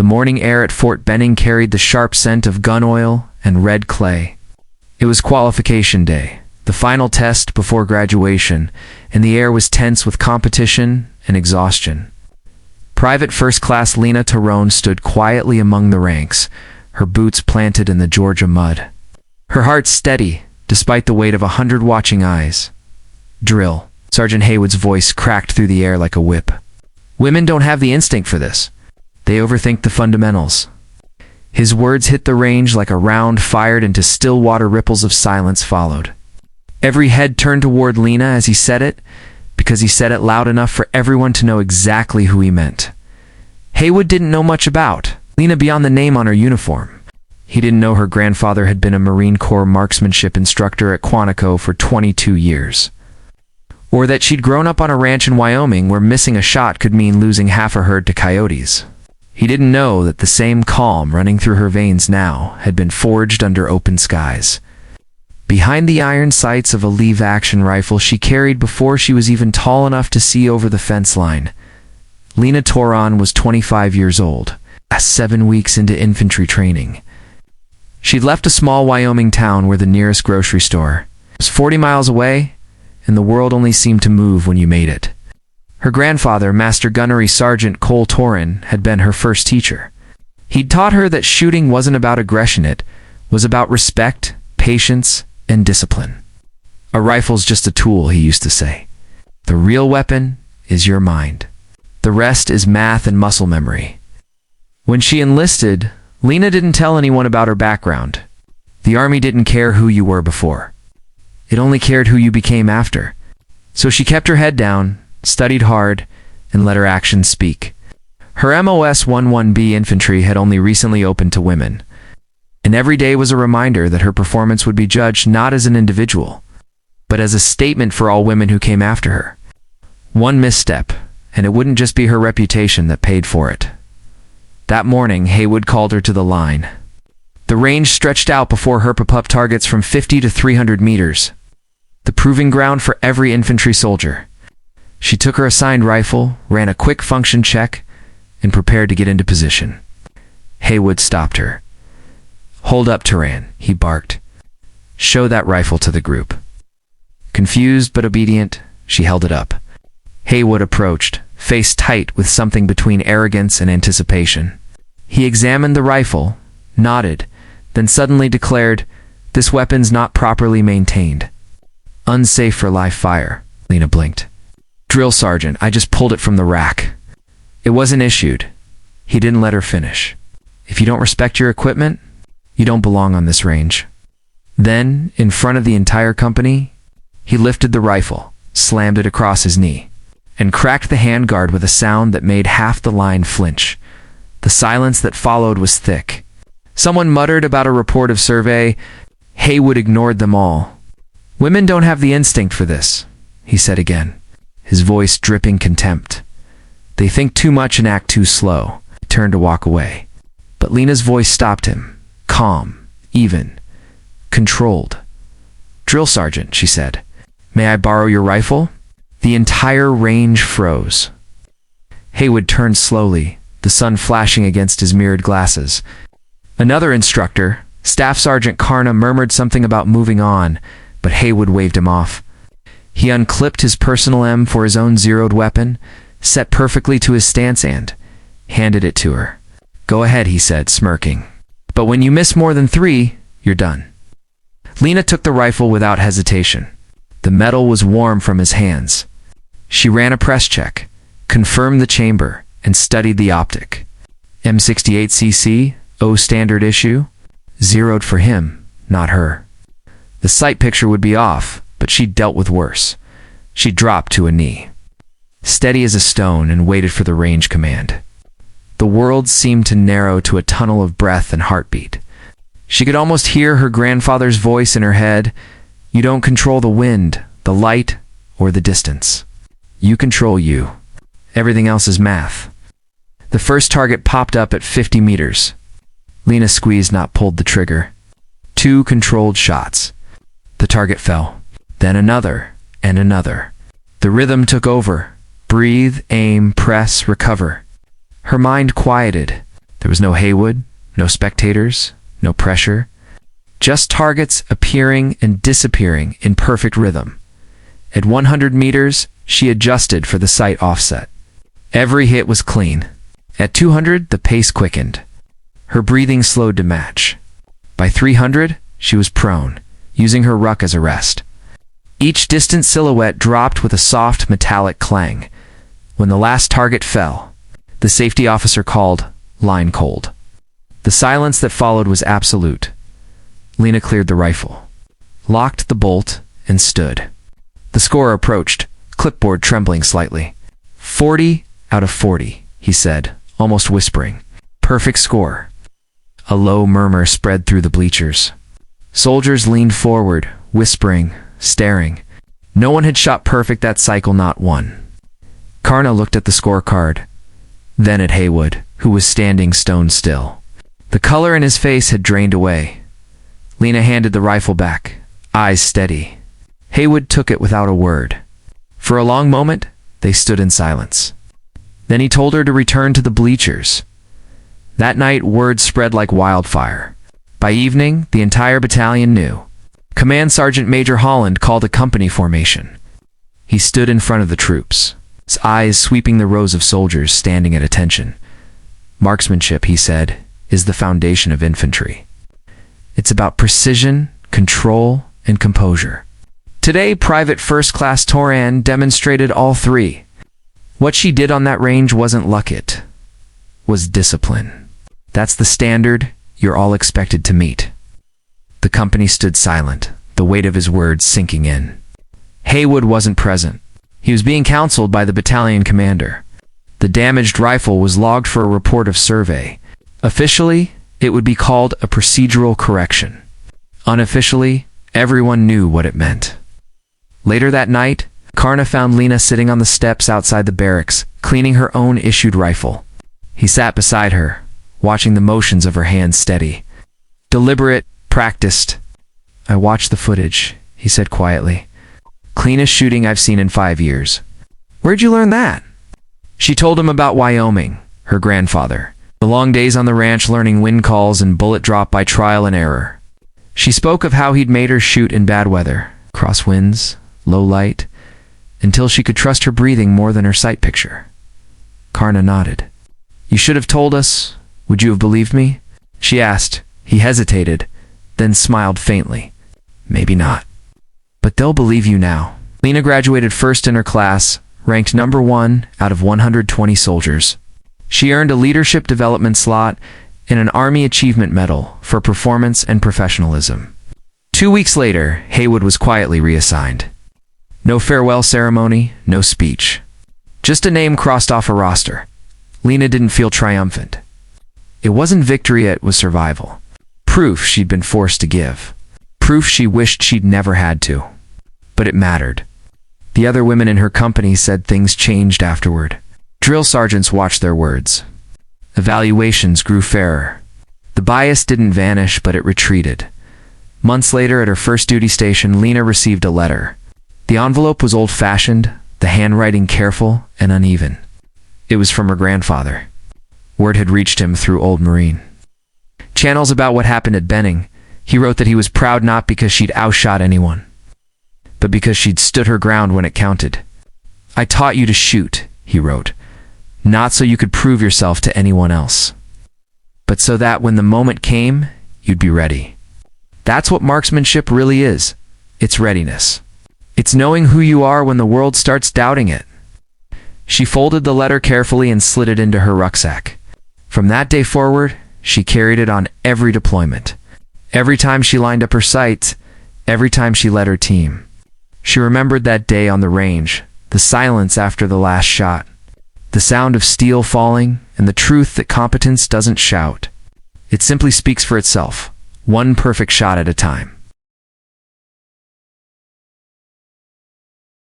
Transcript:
The morning air at Fort Benning carried the sharp scent of gun oil and red clay. It was qualification day, the final test before graduation, and the air was tense with competition and exhaustion. Private First Class Lena Tyrone stood quietly among the ranks, her boots planted in the Georgia mud. Her heart steady, despite the weight of 100 watching eyes. Drill. Sergeant Haywood's voice cracked through the air like a whip. Women don't have the instinct for this. They overthink the fundamentals. His words hit the range like a round fired into still water. Ripples of silence followed. Every head turned toward Lena as he said it, because he said it loud enough for everyone to know exactly who he meant. Haywood didn't know much about Lena beyond the name on her uniform. He didn't know her grandfather had been a Marine Corps marksmanship instructor at Quantico for 22 years. Or that she'd grown up on a ranch in Wyoming where missing a shot could mean losing half a herd to coyotes. He didn't know that the same calm running through her veins now had been forged under open skies. Behind the iron sights of a lever-action rifle she carried before she was even tall enough to see over the fence line, Lena Tyrone was 25 years old, 7 weeks into infantry training. She'd left a small Wyoming town where the nearest grocery store was 40 miles away, and the world only seemed to move when you made it. Her grandfather, Master Gunnery Sergeant Cole Torin, had been her first teacher. He'd taught her that shooting wasn't about aggression, it was about respect, patience, and discipline. A rifle's just a tool, he used to say. The real weapon is your mind. The rest is math and muscle memory. When she enlisted, Lena didn't tell anyone about her background. The Army didn't care who you were before. It only cared who you became after. So she kept her head down, studied hard, and let her actions speak. Her MOS 11B infantry had only recently opened to women, and every day was a reminder that her performance would be judged not as an individual, but as a statement for all women who came after her. One misstep, and it wouldn't just be her reputation that paid for it. That morning, Haywood called her to the line. The range stretched out before her pop-up targets from 50 to 300 meters, the proving ground for every infantry soldier. She took her assigned rifle, ran a quick function check, and prepared to get into position. Haywood stopped her. "Hold up, Tyrone," he barked. "Show that rifle to the group." Confused but obedient, she held it up. Haywood approached, face tight with something between arrogance and anticipation. He examined the rifle, nodded, then suddenly declared, "This weapon's not properly maintained." "Unsafe for live fire," Lena blinked. "Drill sergeant, I just pulled it from the rack." "It wasn't issued." He didn't let her finish. "If you don't respect your equipment, you don't belong on this range." Then, in front of the entire company, he lifted the rifle, slammed it across his knee, and cracked the handguard with a sound that made half the line flinch. The silence that followed was thick. Someone muttered about a report of survey. Haywood ignored them all. "Women don't have the instinct for this," he said again, his voice dripping contempt. "They think too much and act too slow." He turned to walk away. But Lena's voice stopped him, calm, even, controlled. "Drill sergeant," she said, "may I borrow your rifle?" The entire range froze. Haywood turned slowly, the sun flashing against his mirrored glasses. Another instructor, Staff Sergeant Karna, murmured something about moving on, but Haywood waved him off. He unclipped his personal M for his own zeroed weapon, set perfectly to his stance, and handed it to her. "Go ahead," he said, smirking. "But when you miss more than 3, you're done." Lena took the rifle without hesitation. The metal was warm from his hands. She ran a press check, confirmed the chamber, and studied the optic. M68cc, O standard issue, zeroed for him, not her. The sight picture would be off, but she'd dealt with worse. She dropped to a knee, steady as a stone, and waited for the range command. The world seemed to narrow to a tunnel of breath and heartbeat. She could almost hear her grandfather's voice in her head. "You don't control the wind, the light, or the distance. You control you. Everything else is math." The first target popped up at 50 meters. Lena squeezed, not pulled the trigger. 2 controlled shots. The target fell. Then another, and another. The rhythm took over. Breathe, aim, press, recover. Her mind quieted. There was no Haywood, no spectators, no pressure. Just targets appearing and disappearing in perfect rhythm. At 100 meters, she adjusted for the sight offset. Every hit was clean. At 200, the pace quickened. Her breathing slowed to match. By 300, she was prone, using her ruck as a rest. Each distant silhouette dropped with a soft metallic clang. When the last target fell, the safety officer called, "Line cold." The silence that followed was absolute. Lena cleared the rifle, locked the bolt, and stood. The scorer approached, clipboard trembling slightly. 40 out of 40, he said, almost whispering. Perfect score. A low murmur spread through the bleachers. Soldiers leaned forward, whispering, staring. No one had shot perfect that cycle, not one. Karna looked at the scorecard, then at Haywood, who was standing stone still. The color in his face had drained away. Lena handed the rifle back, eyes steady. Haywood took it without a word. For a long moment, they stood in silence. Then he told her to return to the bleachers. That night, word spread like wildfire. By evening, the entire battalion knew. Command Sergeant Major Holland called a company formation. He stood in front of the troops, his eyes sweeping the rows of soldiers standing at attention. Marksmanship, he said, is the foundation of infantry. It's about precision, control, and composure. Today, Private First Class Toran demonstrated all three. What she did on that range wasn't luck, it was discipline. That's the standard you're all expected to meet. The company stood silent, the weight of his words sinking in. Haywood wasn't present. He was being counseled by the battalion commander. The damaged rifle was logged for a report of survey. Officially, it would be called a procedural correction. Unofficially, everyone knew what it meant. Later that night, Karna found Lena sitting on the steps outside the barracks, cleaning her own issued rifle. He sat beside her, watching the motions of her hands steady. Deliberate, practiced. I watched the footage, he said quietly. Cleanest shooting I've seen in 5 years. Where'd you learn that? She told him about Wyoming, her grandfather. The long days on the ranch learning wind calls and bullet drop by trial and error. She spoke of how he'd made her shoot in bad weather, crosswinds, low light, until she could trust her breathing more than her sight picture. Karna nodded. You should have told us. Would you have believed me? She asked. He hesitated, then smiled faintly. Maybe not. But they'll believe you now. Lena graduated first in her class, ranked number 1 out of 120 soldiers. She earned a leadership development slot and an Army Achievement Medal for performance and professionalism. 2 weeks later, Haywood was quietly reassigned. No farewell ceremony, no speech. Just a name crossed off a roster. Lena didn't feel triumphant. It wasn't victory, it was survival. Proof she'd been forced to give. Proof she wished she'd never had to. But it mattered. The other women in her company said things changed afterward. Drill sergeants watched their words. Evaluations grew fairer. The bias didn't vanish, but it retreated. Months later, at her first duty station, Lena received a letter. The envelope was old-fashioned, the handwriting careful and uneven. It was from her grandfather. Word had reached him through Old Marine. Channels about what happened at Benning. He wrote that he was proud not because she'd outshot anyone, but because she'd stood her ground when it counted. I taught you to shoot, he wrote, not so you could prove yourself to anyone else, but so that when the moment came, you'd be ready. That's what marksmanship really is. It's readiness. It's knowing who you are when the world starts doubting it. She folded the letter carefully and slid it into her rucksack. From that day forward, she carried it on every deployment. Every time she lined up her sights, every time she led her team. She remembered that day on the range, the silence after the last shot, the sound of steel falling, and the truth that competence doesn't shout. It simply speaks for itself, one perfect shot at a time.